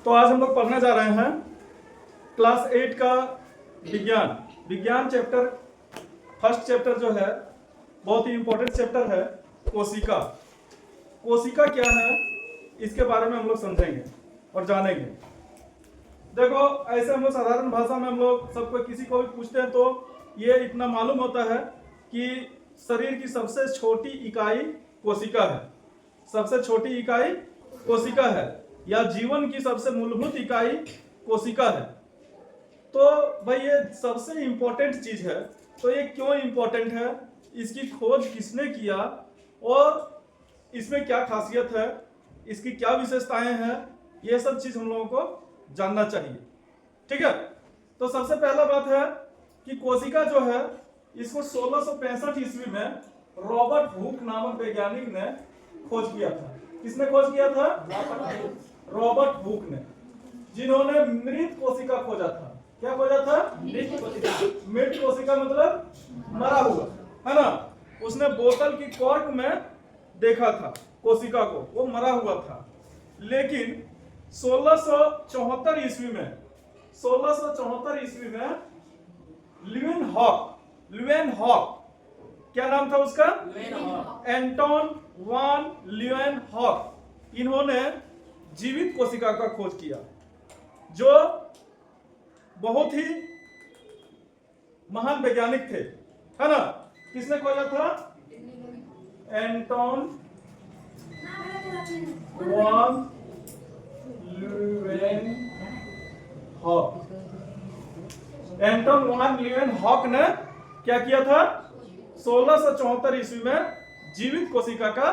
तो आज हम लोग पढ़ने जा रहे हैं क्लास 8 का विज्ञान चैप्टर। फर्स्ट चैप्टर जो है बहुत ही इंपॉर्टेंट चैप्टर है, कोशिका। कोशिका क्या है इसके बारे में हम लोग समझेंगे और जानेंगे। देखो, ऐसे हम लोग साधारण भाषा में हम लोग सबको किसी को भी पूछते हैं तो ये इतना मालूम होता है कि शरीर की सबसे छोटी इकाई कोशिका है। सबसे छोटी इकाई कोशिका है, या जीवन की सबसे मूलभूत इकाई कोशिका है। तो भाई ये सबसे इंपॉर्टेंट चीज है। तो ये क्यों इंपॉर्टेंट है, इसकी खोज किसने किया और इसमें क्या खासियत है, इसकी क्या विशेषताएं हैं, ये सब चीज हम लोगों को जानना चाहिए। ठीक है, तो सबसे पहला बात है कि कोशिका जो है इसको 1665 ईस्वी में रॉबर्ट हुक नामक वैज्ञानिक ने खोज किया था। किसने खोज किया था? रॉबर्ट हुक ने, जिन्होंने मृत कोशिका खोजा था। क्या खोजा था? मृत कोशिका मतलब मरा हुआ, है ना। उसने बोतल की कॉर्क में देखा था कोशिका को, वो मरा हुआ था। लेकिन 1674 ईस्वी में ल्यूवेनहॉक, क्या नाम था उसका? एंटोन वान ल्यूवेनहॉक, इन्होंने जीवित कोशिका का खोज किया, जो बहुत ही महान वैज्ञानिक थे, है ना। किसने खोजा था? एंटोन वान ल्यूवेनहॉक। एंटोन वान ल्यूवेनहॉक ने क्या किया था? 1674 ईस्वी में जीवित कोशिका का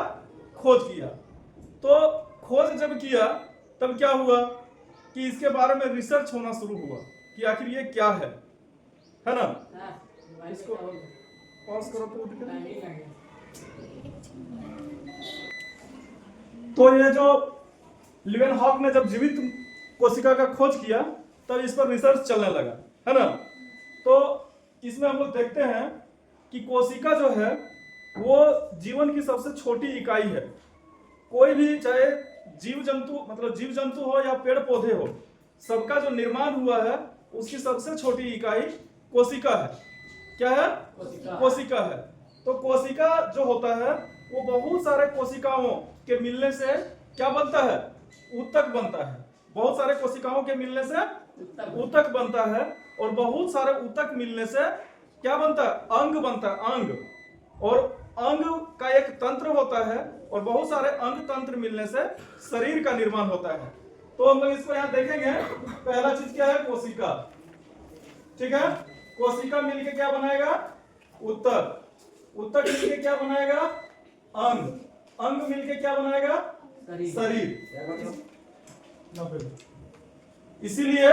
खोज किया। तो खोज जब किया तब क्या हुआ कि इसके बारे में रिसर्च होना शुरू हुआ कि आखिर ये क्या है ना। इसको पॉज करो तो ये जो ल्यूवेनहॉक ने जब जीवित कोशिका का खोज किया तब इस पर रिसर्च चलने लगा, है ना। तो इसमें हम लोग देखते हैं कि कोशिका जो है वो जीवन की सबसे छोटी इकाई है। कोई भी, चाहे जीव जंतु हो या पेड़ पौधे हो, सबका जो निर्माण हुआ है उसकी सबसे छोटी इकाई कोशिका है। क्या है? कोशिका है। तो कोशिका जो होता है वो बहुत सारे कोशिकाओं के मिलने से क्या बनता है? ऊतक बनता है। बहुत सारे कोशिकाओं के मिलने से ऊतक बनता है, और बहुत सारे ऊतक मिलने से क्या बनता है? अंग बनता है, अंग। और अंग का एक तंत्र होता है, और बहुत सारे अंग तंत्र मिलने से शरीर का निर्माण होता है। तो हम लोग इसको यहाँ देखेंगे। पहला चीज क्या है? कोशिका। ठीक है, कोशिका मिलके क्या बनाएगा? ऊतक। ऊतक मिलके क्या बनाएगा? अंग। अंग मिलके क्या बनाएगा? शरीर। इसीलिए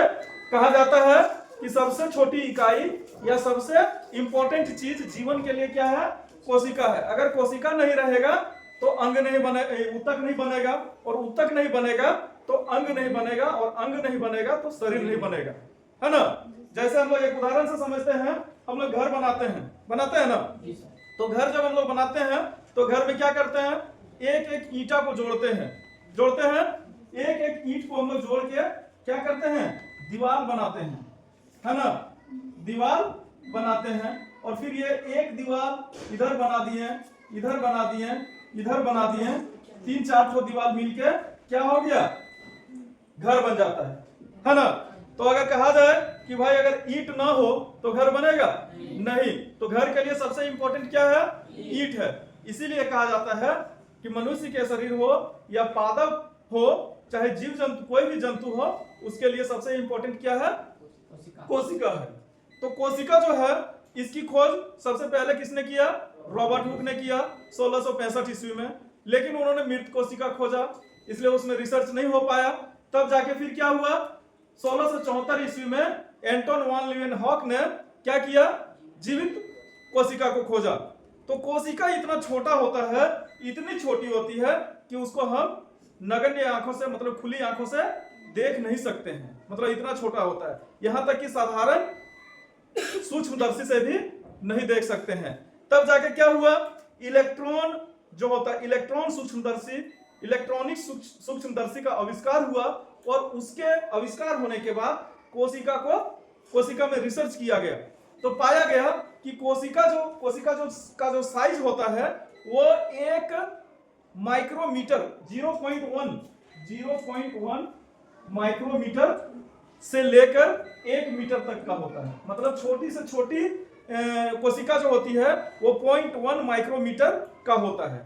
कहा जाता है कि सबसे छोटी इकाई या सबसे इंपॉर्टेंट चीज जीवन के लिए क्या है? कोशिका है। अगर कोशिका नहीं रहेगा तो अंग नहीं बने, ऊतक नहीं बनेगा, और ऊतक नहीं बनेगा तो अंग नहीं बनेगा, और अंग नहीं बनेगा तो शरीर नहीं बनेगा, है ना। जैसे हम लोग एक उदाहरण से समझते हैं, हम लोग घर बनाते हैं ना। तो घर जब हम लोग बनाते हैं तो घर में क्या करते हैं? एक एक ईंटा को जोड़ते हैं। एक एक ईंट को हम लोग जोड़ के क्या करते हैं? दीवार बनाते हैं, है ना। दीवार बनाते हैं, और फिर ये एक दीवार इधर बना दिए, इधर बना दिए, इधर बना दिए, 3-4 ठो दीवार मिलके क्या हो गया? घर बन जाता है ना। तो अगर कहा जाए कि भाई अगर ईंट ना हो तो घर बनेगा? नहीं। तो घर के लिए सबसे इंपॉर्टेंट क्या है? ईंट है। इसीलिए कहा जाता है कि मनुष्य के शरीर हो या पादप हो, चाहे जीव जंतु, कोई भी जंतु हो, उसके लिए सबसे इंपॉर्टेंट क्या है? कोशिका है। तो कोशिका जो है इसकी खोज सबसे पहले किसने किया? रॉबर्ट हुक ने किया 1665 ईस्वी में। लेकिन उन्होंने मृत कोशिका खोजा, इसलिए उसमें रिसर्च नहीं हो पाया। तब जाके फिर क्या हुआ? 1674 ईस्वी में एंटोन वान ल्यूवेनहॉक ने क्या किया? जीवित कोशिका को खोजा। तो कोशिका इतना छोटा होता है, इतनी छोटी होती है कि उसको हम नगण्य आंखों से, मतलब खुली आंखों से देख नहीं सकते हैं। मतलब इतना छोटा होता है, यहां तक कि साधारण सूक्ष्मदर्शी से भी नहीं देख सकते हैं। तब जाके क्या हुआ? इलेक्ट्रॉन जो होता है, इलेक्ट्रॉनिक सूक्ष्मदर्शी का आविष्कार हुआ, और उसके आविष्कार होने के बाद कोशिका में रिसर्च किया गया, तो पाया गया कि कोशिका जो साइज होता है वो एक माइक्रोमीटर 0.1 माइक्रोमीटर से लेकर 1 मीटर तक का होता है। मतलब छोटी से छोटी कोशिका जो होती है वो 0.1 माइक्रोमीटर का होता है।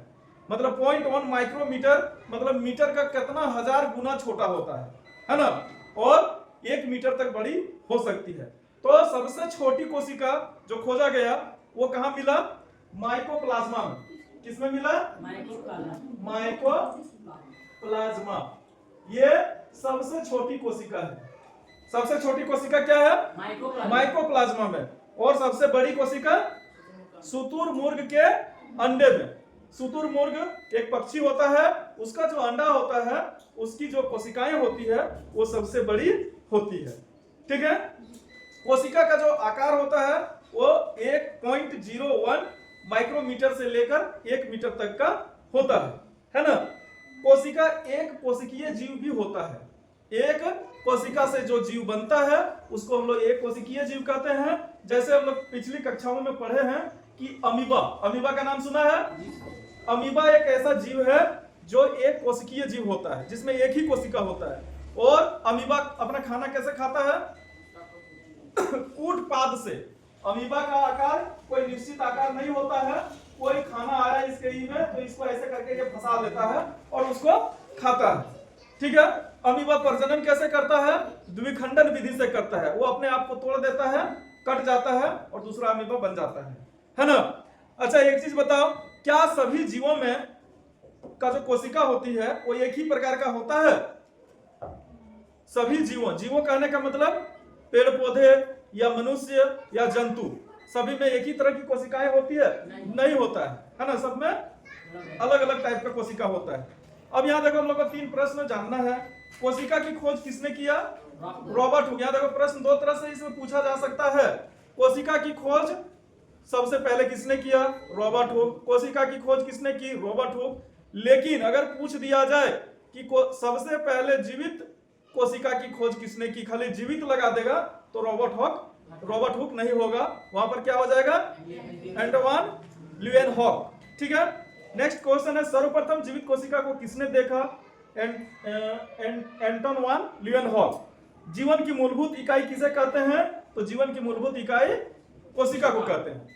मतलब 0.1 माइक्रोमीटर मतलब मीटर का कितना हजार गुना छोटा होता है ना, और 1 मीटर तक बड़ी हो सकती है। तो सबसे छोटी कोशिका जो खोजा गया वो कहाँ मिला? माइकोप्लाज्मा में। किसमें मिला? माइकोप्लाज्मा। ये सबसे छोटी कोशिका है। सबसे छोटी कोशिका क्या है? माइकोप्लाज्मा में। और सबसे बड़ी कोशिका शुतुरमुर्ग के अंडे में। शुतुरमुर्ग एक पक्षी होता है, उसका जो अंडा होता है उसकी जो कोशिकाएं होती है वो सबसे बड़ी होती है। ठीक है। कोशिका का जो आकार होता है वो 1.01 माइक्रोमीटर से लेकर 1 मीटर तक का होता है ना। कोशिका एक कोशिकीय जीव भी होता है। एक कोशिका से जो जीव बनता है उसको हम लोग एक कोशिकीय जीव कहते हैं। जैसे हम लोग पिछली कक्षाओं में पढ़े हैं कि अमीबा का नाम सुना है? अमीबा एक ऐसा जीव है जो एक कोशिकीय जीव होता है, जिसमें एक ही कोशिका होता है। और अमीबा अपना खाना कैसे खाता है? कूटपाद से। अमीबा का आकार कोई निश्चित आकार नहीं होता है। कोई खाना आया इसके ई में तो इसको ऐसे करके ये फंसा लेता है और उसको खाता है। ठीक है। अमीबा प्रजनन कैसे करता है? द्विखंडन विधि से करता है। वो अपने आप को तोड़ देता है, कट जाता है और दूसरा अमीबा बन जाता है ना। अच्छा एक चीज बताओ, क्या सभी जीवों में का जो कोशिका होती है वो एक ही प्रकार का होता है? सभी जीवों कहने का मतलब पेड़ पौधे या मनुष्य या जंतु, सभी में एक ही तरह की कोशिकाएं होती है? नहीं होता है ना। सब में अलग अलग टाइप का कोशिका होता है। अब यहाँ देखो हम लोग को 3 प्रश्न जानना है। कोशिका की खोज किसने किया? Robert Hooke. यहाँ देखो प्रश्न 2 तरह से इसमें पूछा जा सकता है। कोशिका की खोज सबसे पहले किसने किया? Robert Hooke. कोशिका की खोज किसने की? Robert Hooke. लेकिन अगर पूछ दिया जाए कि सबसे पहले जीवित कोशिका की खोज किसने की, खाली जीवित लगा देगा तो रॉबर्ट हुक नहीं होगा। वहां पर क्या हो जाएगा? Antoine Leeuwenhoek. ठीक है। नेक्स्ट क्वेश्चन है, सर्वप्रथम जीवित कोशिका को किसने देखा? Antoine Leeuwenhoek. जीवन की मूलभूत इकाई किसे कहते हैं? तो जीवन की मूलभूत इकाई कोशिका को कहते हैं।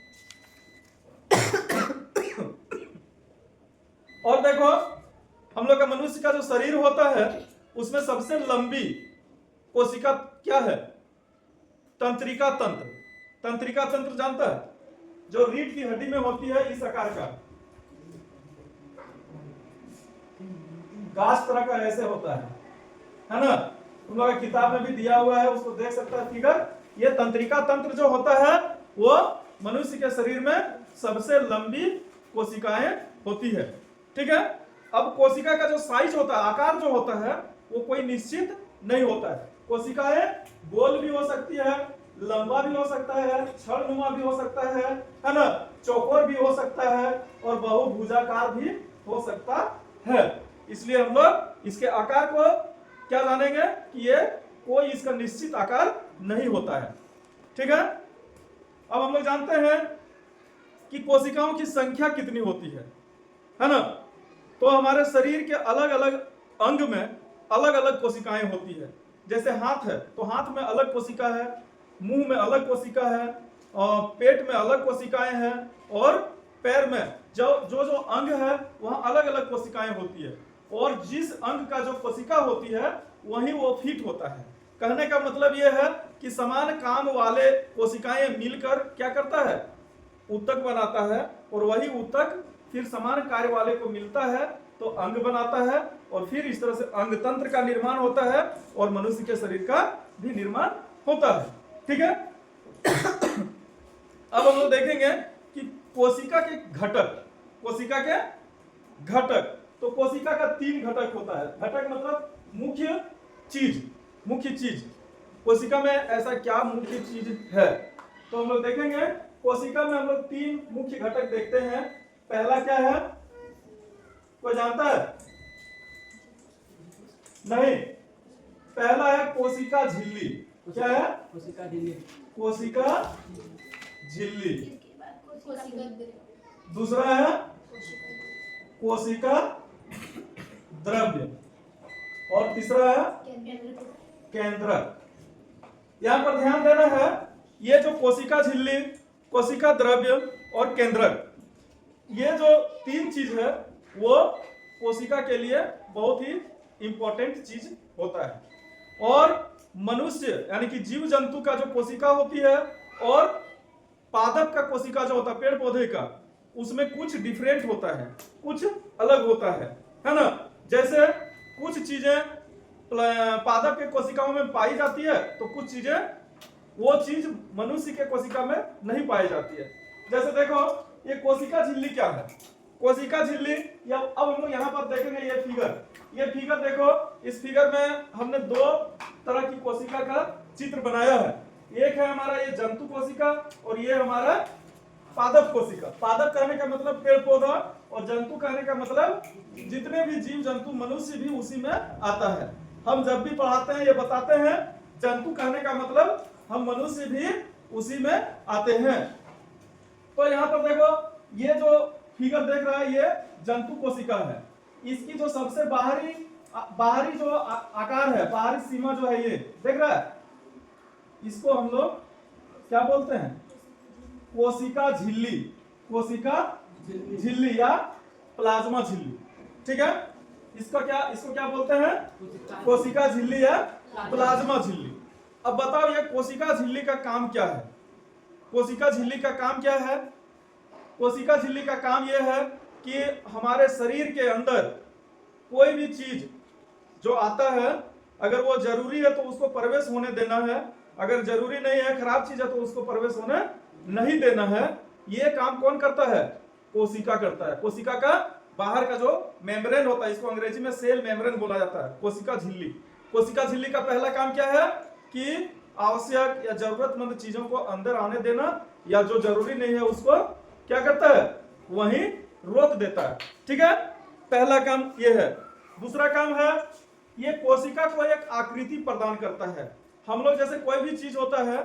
और देखो हम लोग का मनुष्य का जो शरीर होता है उसमें सबसे लंबी कोशिका क्या है? तंत्रिका तंत्र। तंत्रिका तंत्र जानता है? जो रीढ़ की हड्डी में होती है, इस आकार का गाछ तरह का ऐसे होता है ना। तुम लोग किताब में भी दिया हुआ है, उसको देख सकता है फिगर। ये तंत्रिका तंत्र जो होता है वो मनुष्य के शरीर में सबसे लंबी कोशिकाएं होती है। ठीक है। अब कोशिका का जो साइज होता है, आकार जो होता है वो कोई निश्चित नहीं होता है। कोशिकाएं गोल भी हो सकती है, लंबा भी हो सकता है, छड़नुमा भी हो सकता है ना, चौकोर भी हो सकता है और बहुभुजाकार भी हो सकता है। इसलिए हम लोग इसके आकार को क्या जानेंगे कि ये कोई इसका निश्चित आकार नहीं होता है। ठीक है। अब हम लोग जानते हैं कि कोशिकाओं की संख्या कितनी होती है ना। तो हमारे शरीर के अलग अलग अंग में अलग अलग कोशिकाएं होती है। जैसे हाथ है तो हाथ में अलग कोशिका है, मुंह में अलग कोशिका है, और पेट में अलग कोशिकाएं हैं, और पैर में जो अंग है वहां अलग अलग कोशिकाएं होती है। और जिस अंग का जो कोशिका होती है वहीं वो फिट होता है। कहने का मतलब यह है कि समान काम वाले कोशिकाएं मिलकर क्या करता है? ऊतक बनाता है, और वही ऊतक फिर समान कार्य वाले को मिलता है तो अंग बनाता है, और फिर इस तरह से अंग तंत्र का निर्माण होता है और मनुष्य के शरीर का भी निर्माण होता है। ठीक है। अब हम लोग देखेंगे कि कोशिका के घटक। तो कोशिका का 3 घटक होता है। घटक मतलब मुख्य चीज। कोशिका में ऐसा क्या मुख्य चीज है? तो हम लोग देखेंगे कोशिका में हम लोग 3 मुख्य घटक देखते हैं। पहला क्या है? कोई जानता है? नहीं। पहला है कोशिका झिल्ली। क्या है? कोशिका झिल्ली। कोशिका झिल्ली। कोशिका दूसरा है कोशिका द्रव्य और तीसरा है केंद्रक। यहाँ पर ध्यान देना है, ये जो कोशिका झिल्ली, कोशिका द्रव्य और केंद्रक, ये जो तीन चीज है वो कोशिका के लिए बहुत ही इंपॉर्टेंट चीज होता है। और मनुष्य यानी कि जीव जंतु का जो कोशिका होती है और पादप का कोशिका जो होता है पेड़ पौधे का, उसमें कुछ डिफरेंट होता है, कुछ अलग होता है ना। जैसे कुछ चीजें पादप के कोशिकाओं में पाई जाती है तो कुछ चीजें वो चीज मनुष्य के कोशिका में नहीं पाई जाती है। जैसे देखो ये कोशिका झिल्ली क्या है? कोशिका झिल्ली, या अब हम लोग यहाँ पर देखेंगे ये फिगर देखो, इस फिगर में हमने दो तरह की कोशिका का चित्र बनाया है। एक है हमारा ये जंतु कोशिका और ये हमारा पादप कोशिका। पादप कहने का मतलब पेड़ पौधा और जंतु कहने का मतलब जितने भी जीव जंतु, मनुष्य भी उसी में आता है। हम जब भी पढ़ाते हैं ये बताते हैं, जंतु कहने का मतलब हम मनुष्य भी उसी में आते हैं। तो यहाँ पर देखो ये जो फिगर देख रहा है ये जंतु कोशिका है। इसकी जो सबसे बाहरी जो आकार है, बाहरी सीमा जो है ये देख रहा है, इसको हम लोग क्या बोलते हैं? कोशिका झिल्ली। कोशिका झिल्ली या प्लाज्मा झिल्ली। ठीक है, इसको क्या बोलते हैं? कोशिका झिल्ली या प्लाज्मा झिल्ली। अब बताओ ये कोशिका झिल्ली का काम क्या है? कोशिका झिल्ली का काम क्या है? कोशिका झिल्ली का काम यह है कि हमारे शरीर के अंदर कोई भी चीज जो आता है, अगर वो जरूरी है तो उसको प्रवेश होने देना है, अगर जरूरी नहीं है, खराब चीज है तो उसको प्रवेश होने नहीं देना है। ये काम कौन करता है? कोशिका करता है। कोशिका का बाहर का जो मेम्ब्रेन होता है, इसको अंग्रेजी में सेल मेम्ब्रेन बोला जाता है, कोशिका झिल्ली। कोशिका झिल्ली का पहला काम क्या है कि आवश्यक या जरूरतमंद चीजों को अंदर आने देना, या जो जरूरी नहीं है उसको क्या करता है? वहीं रोक देता है। ठीक है, पहला काम ये है। दूसरा काम है ये कोशिका को एक आकृति प्रदान करता है। हम लोग जैसे कोई भी चीज होता है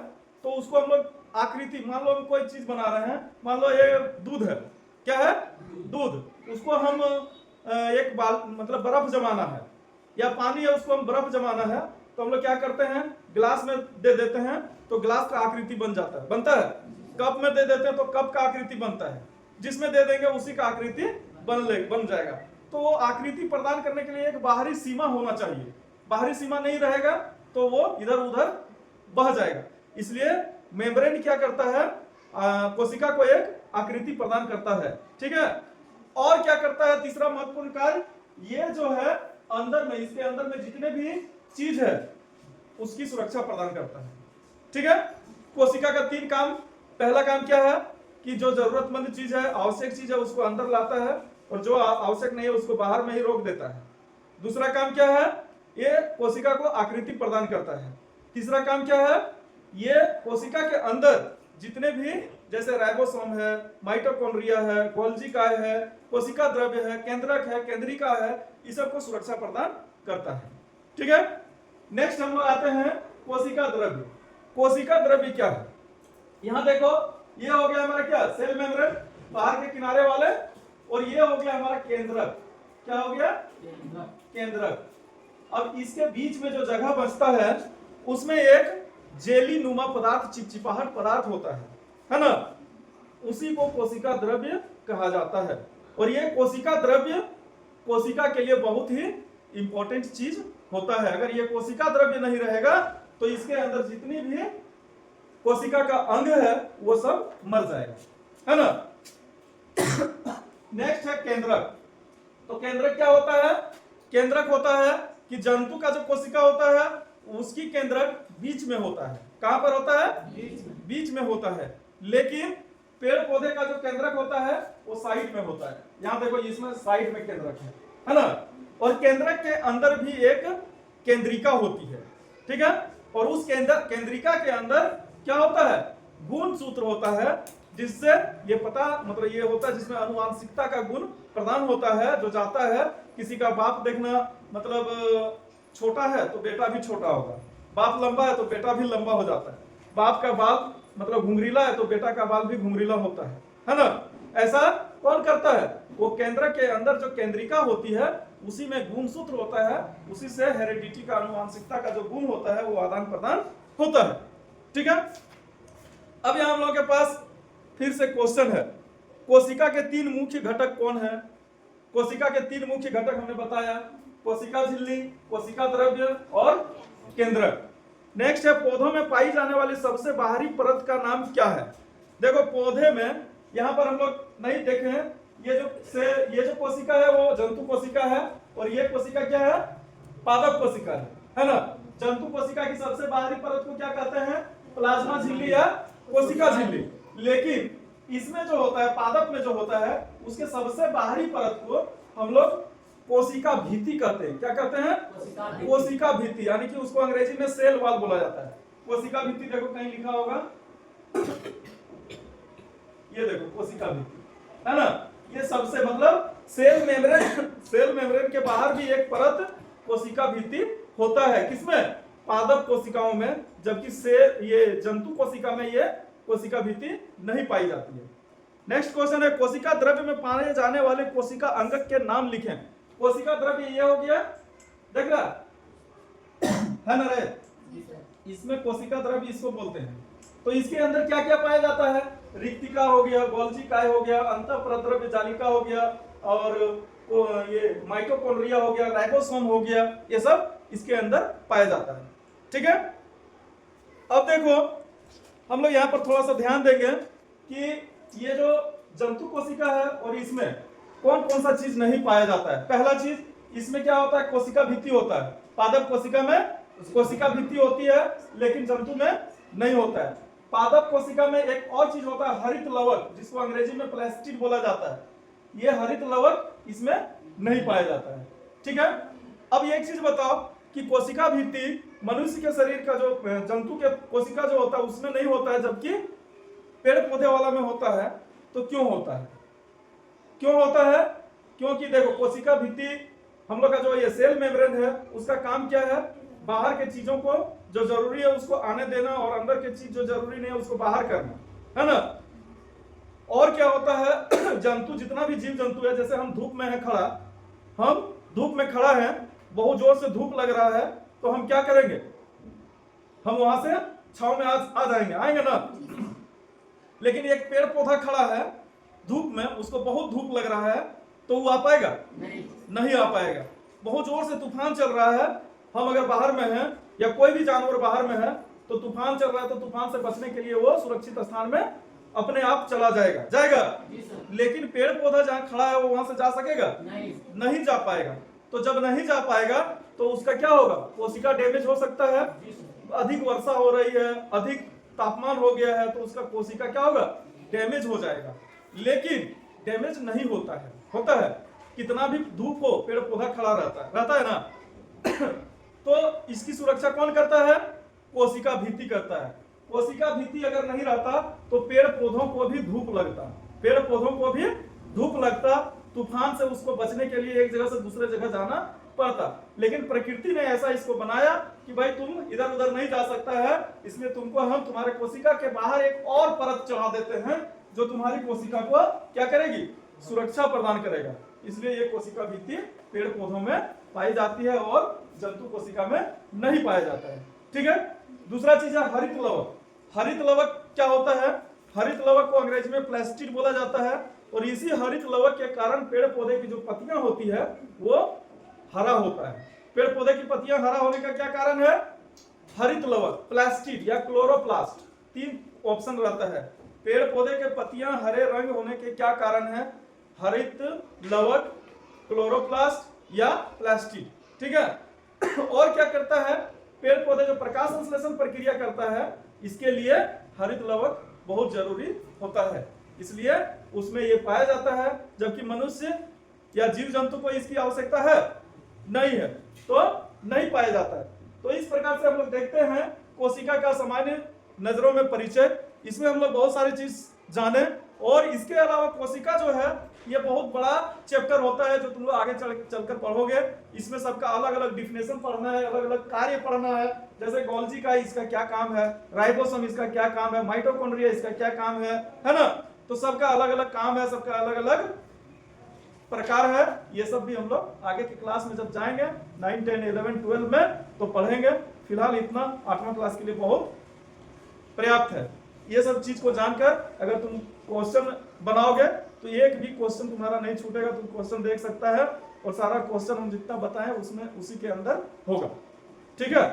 तो उसको हम लोग आकृति, मान लो हम कोई चीज बना रहे हैं, मान लो ये दूध है, क्या है? दूध। उसको हम एक मतलब बर्फ जमाना है, या पानी है उसको हम बर्फ जमाना है, तो हम लोग क्या करते हैं? गिलास में दे देते हैं तो गिलास का आकृति बन जाता है, बनता है। कप में दे देते हैं तो कप का आकृति बनता है, जिसमें दे देंगे उसी का आकृति बन जाएगा। तो वो आकृति प्रदान करने के लिए एक बाहरी सीमा होना चाहिए। बाहरी सीमा नहीं रहेगा तो वो इधर उधर बह जाएगा। इसलिए मेम्ब्रेन क्या करता है? कोशिका को एक आकृति प्रदान करता है। ठीक है, और क्या करता है? तीसरा महत्वपूर्ण कार्य, ये जो है अंदर में, इसके अंदर में जितने भी चीज है उसकी सुरक्षा प्रदान करता है। ठीक है, कोशिका का तीन काम। पहला काम क्या है कि जो जरूरतमंद चीज है, आवश्यक चीज है, उसको अंदर लाता है, और जो आवश्यक नहीं है उसको बाहर में ही रोक देता है। दूसरा काम क्या है? ये कोशिका को आकृति प्रदान करता है। तीसरा काम क्या है? ये कोशिका के अंदर जितने भी, जैसे राइबोसोम है, माइटोकॉन्ड्रिया है, गोल्जी काय है, कोशिका द्रव्य है, केंद्रक है, केंद्रिका है, इस सब को सुरक्षा प्रदान करता है। ठीक है, नेक्स्ट हम लोग आते हैं कोशिका द्रव्य। कोशिका द्रव्य क्या है? यहां देखो, ये हो गया हमारा क्या? सेल मेम्ब्रेन, बाहर के किनारे वाले, और ये हो गया हमारा केंद्रक। क्या हो गया? केंद्रक। अब इसके बीच में जो जगह बचता है उसमें एक जेली नुमा पदार्थ, चिपचिपाहट पदार्थ होता है ना? उसी को कोशिका द्रव्य कहा जाता है। और ये कोशिका द्रव्य कोशिका के लिए बहुत ही इंपॉर्टेंट चीज होता है। अगर ये कोशिका द्रव्य नहीं रहेगा तो इसके अंदर जितनी भी कोशिका का अंग है वो सब मर जाएगा, है ना? नेक्स्ट है केंद्रक। तो केंद्रक क्या होता है? केंद्रक होता है कि जंतु का जो कोशिका होता है उसकी केंद्रक बीच में होता है। कहां पर होता है? बीच में होता है। लेकिन पेड़ पौधे का जो केंद्रक होता है वो साइड में होता है। यहां देखो, इसमें साइड में केंद्रक है ना? और केंद्रक के अंदर भी एक केंद्रिका होती है। ठीक है, और उस केंद्रिका के अंदर क्या होता है? गुण सूत्र होता है, जिससे ये पता, मतलब ये होता है जिसमें अनुवांशिकता का गुण प्रदान होता है, जो जाता है किसी का बाप देखना, मतलब छोटा है तो बेटा भी छोटा होगा, बाप लंबा है तो बेटा भी लंबा हो जाता है, बाप का बाल मतलब घुंघरीला है तो बेटा का बाल भी घुंघरीला होता है ना। ऐसा कौन करता है? वो केंद्र के अंदर जो केंद्रिका होती है उसी में गुणसूत्र होता है, उसी से हेरिडिटी का आनुवंशिकता का जो गुण होता है वो आदान प्रदान होता है। ठीक है, अब यहाँ हम लोगों के पास फिर से क्वेश्चन है, कोशिका के 3 मुख्य घटक कौन है? कोशिका के 3 मुख्य घटक हमने बताया, कोशिका झिल्ली, कोशिका द्रव्य और केंद्रक। नेक्स्ट है पौधों में पाई जाने वाली सबसे बाहरी परत का नाम क्या है? देखो पौधे में यहाँ पर हम लोग नहीं देखे हैं, ये जो कोशिका है वो जंतु कोशिका है और ये कोशिका क्या है? पादप कोशिका है ना। जंतु कोशिका की सबसे बाहरी परत को क्या कहते हैं? प्लाज्मा झिल्ली या कोशिका झिल्ली। लेकिन इसमें जो होता है, पादप में जो होता है, उसके सबसे बाहरी परत को हम लोग कोशिका भित्ति कहते हैं। क्या कहते हैं? कोशिका भित्ति, यानी कि उसको अंग्रेजी में सेल वॉल बोला जाता है। कोशिका भित्ति देखो कहीं लिखा होगा, ये देखो कोशिका भित्ति है ना। ये सबसे मतलब सेल मेम्ब्रेन के बाहर भी एक परत कोशिका भित्ति होता है। किसमें? पादप कोशिकाओं में, जबकि ये जंतु कोशिका में ये कोशिका भित्ति नहीं पाई जाती है। नेक्स्ट क्वेश्चन है कोशिका द्रव्य में पाए जाने वाले कोशिका अंगक के नाम लिखें। कोशिका द्रव्य ये हो गया, देख रहा है ना रे, इसमें कोशिका द्रव्य इसको बोलते हैं। तो इसके अंदर क्या क्या पाया जाता है? रिक्तिका हो गया, गोल्जी काय हो गया, अंतःप्रद्रव्य जालिका हो गया, और ये माइटोकॉन्ड्रिया हो गया, राइबोसोम हो गया, ये सब इसके अंदर पाया जाता है। ठीक है, अब देखो हम लोग यहाँ पर थोड़ा सा ध्यान देंगे कि ये जो जंतु कोशिका है और इसमें कौन कौन सा चीज नहीं पाया जाता है। पहला चीज इसमें क्या होता है? कोशिका भित्ति होता है। पादप कोशिका में कोशिका भित्ति होती है, लेकिन जंतु में नहीं होता है। पादप कोशिका में एक और चीज होता है, हरित लवक, जिसको अंग्रेजी में प्लास्टिड बोला जाता है। ये हरित लवक इसमें नहीं पाया जाता है। ठीक है, अब एक चीज बताओ कि कोशिका भित्ति मनुष्य के शरीर का जो जंतु के कोशिका जो होता है उसमें नहीं होता है, जबकि पेड़ पौधे वाला में होता है। तो क्यों होता है? क्यों होता है? क्योंकि देखो कोशिका भित्ति हम लोग का जो ये सेल मेम्ब्रेन है उसका काम क्या है? बाहर के चीजों को जो जरूरी है उसको आने देना और अंदर के चीज जो जरूरी नहीं है उसको बाहर करना, है ना। और क्या होता है? जंतु, जितना भी जीव जंतु है, जैसे हम धूप में है खड़ा, हम धूप में खड़ा है, बहुत जोर से धूप लग रहा है, तो हम क्या करेंगे? हम वहां से छांव में आ जाएंगे, आएंगे ना। लेकिन एक पेड़ पौधा खड़ा है धूप में, उसको बहुत धूप लग रहा है, तो वो आ पाएगा? नहीं आ पाएगा। बहुत जोर से तूफान चल रहा है, हम अगर बाहर में हैं या कोई भी जानवर बाहर में है, तो तूफान चल रहा है, तो तूफान से बचने के लिए वो सुरक्षित स्थान में अपने आप चला जाएगा। लेकिन पेड़ पौधा जहाँ खड़ा है वो वहां से जा सकेगा? नहीं जा पाएगा। तो जब नहीं जा पाएगा तो उसका क्या होगा? कोशिका डैमेज हो सकता है। अधिक वर्षा हो रही है, अधिक तापमान हो गया है, तो उसका कोशिका क्या होगा? डैमेज हो जाएगा। लेकिन डैमेज नहीं होता है, होता है कितना भी धूप हो, पेड़ पौधा खड़ा रहता है ना। तो इसकी सुरक्षा कौन करता है? कोशिका भित्ति करता है। कोशिका भित्ति अगर नहीं रहता तो पेड़ पौधों को भी धूप लगता, पेड़ पौधों को भी धूप लगता, तूफान से उसको बचने के लिए एक जगह से दूसरे जगह जाना पड़ता। लेकिन प्रकृति ने ऐसा इसको बनाया कि भाई तुम इधर उधर नहीं जा सकता है, इसलिए तुमको हम तुम्हारे कोशिका के बाहर एक और परत चढ़ा देते हैं जो तुम्हारी कोशिका को क्या करेगी? सुरक्षा प्रदान करेगा। इसलिए ये कोशिका भित्ति पेड़ पौधों में पाई जाती है और जंतु कोशिका में नहीं पाया जाता है। ठीक है, दूसरा चीज है हरित लवक। हरित लवक क्या होता है? हरित लवक को अंग्रेजी में प्लास्टिड बोला जाता है, और इसी हरित लवक के कारण पेड़ पौधे की जो पत्तियां होती है वो हरा होता है। पेड़ पौधे की पत्तियां हरा होने का क्या कारण है? हरित लवक, प्लास्टिड या क्लोरोप्लास्ट, 3 ऑप्शन रहता है। पेड़ पौधे के पत्तियां हरे रंग होने के क्या कारण है? हरित लवक, क्लोरोप्लास्ट या प्लास्टिड। ठीक है, और क्या करता है? पेड़ पौधे जो प्रकाश संश्लेषण प्रक्रिया करता है, इसके लिए हरित लवक बहुत जरूरी होता है, इसलिए उसमें ये पाया जाता है। जबकि मनुष्य या जीव जंतु को इसकी आवश्यकता है नहीं है, तो नहीं पाया जाता है। तो इस प्रकार से हम लोग देखते हैं कोशिका का सामान्य नजरों में परिचय। इसमें हम लोग बहुत सारी चीज जाने और इसके अलावा कोशिका जो है ये बहुत बड़ा चैप्टर होता है जो तुम लोग आगे चलकर पढ़ोगे। इसमें सबका अलग अलग डिफिनेशन पढ़ना है, अलग अलग कार्य पढ़ना है। जैसे गोल्जी का इसका क्या काम है, राइबोसोम इसका क्या काम है, माइटोकॉन्ड्रिया इसका क्या काम है ना। तो सबका अलग अलग काम है, सबका अलग अलग प्रकार है। ये सब भी हम लोग आगे की क्लास में जब जाएंगे 9, 10, 11, 12 में तो पढ़ेंगे। फिलहाल इतना 8वां क्लास के लिए बहुत पर्याप्त है। ये सब चीज को जानकर अगर तुम क्वेश्चन बनाओगे तो एक भी क्वेश्चन तुम्हारा नहीं छूटेगा। तुम क्वेश्चन देख सकता है और सारा क्वेश्चन हम जितना बताएं उसमें उसी के अंदर होगा। ठीक है।